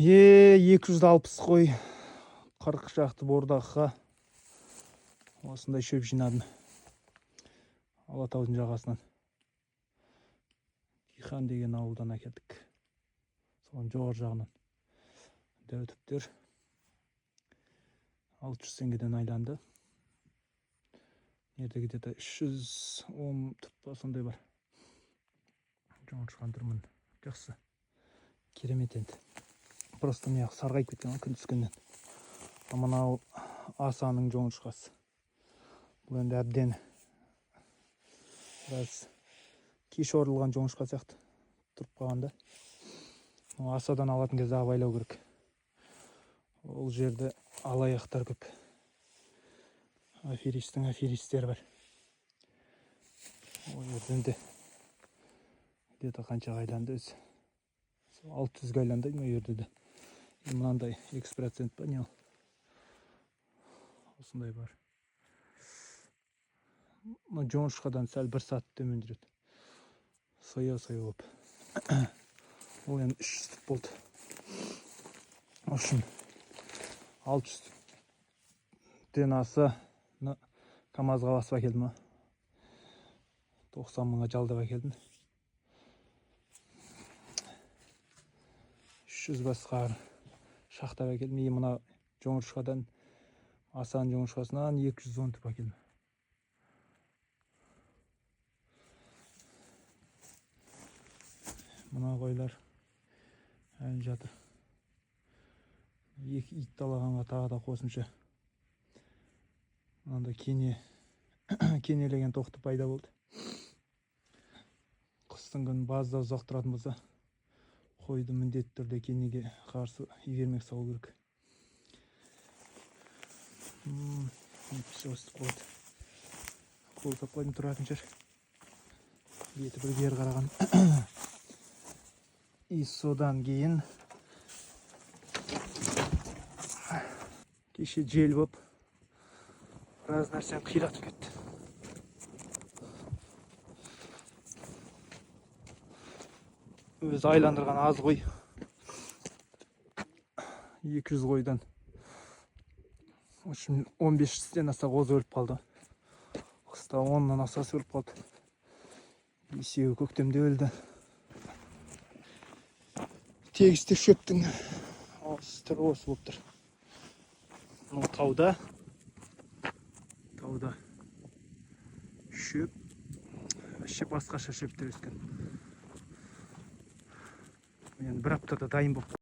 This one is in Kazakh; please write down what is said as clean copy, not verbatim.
260 қой 40 шақты бордаққа осындай шөп жинадым. Алатаудың жағасынан. Дихан деген ауылдан әкелдік. Соның жоғар жағынан. Дәутіптер 600 теңгеден айланды. Ерде где-то 310 тұтпа сондай бар. Жоңышқан тұрмын. Жақсы. Керемет енді. Просто мияқ сарғайып кеткен күн түскеннен. Мынау асаның жоңышқасы. Бұл енді әбден біраз кеш орылған жоңышқа сияқты тұрып қалғанда. Асадан алатын кезде абайлау керек. Ол жерде алаяқтар көп. Аферистер бар. Ол жерден де где-то қанша айланды өзі. 600 айланды ма жерде де. Мынандай X% па не ол? Осындай бар. Жоңышқадан сәл 1 саат төмен жүреді. Соя болып. Ол енді 300 түп болды. Үшін 600 түптен аса КамАЗға басып әкелдім. 90 мыңға жалдап әкелдім. 300 басқа шақтап әкелдім. Мына жоңышқадан асаның жоңышқасынан 210 түп әкелдім. Мына қойлар әлі жатыр. 2 ит талағанға тағы да қосымша. Мынандай кенелеген тоқты пайда болды. Қыстың күні базда ұзақ тұратын болса, қойды міндетті түрде кенеге қарсы егермек салу керек. Өстіп қойды. Қол сапқайдың тұратын жер. Беті бір бері қараған. И содан кейін кеше жел боп біраз нәрсені қиратып кетті. Өзі айландырған аз қой. 200 қойдан 15-тен аса қозы өліп қалды. Қыста 10-нан асасы өліп қалды. 5-еуі көктемде өлді. Тегісті шөптің түрі осы болып тұр. Бұл тауда шөп, басқаша шөптер өскен. Енді бір аптада дайын болып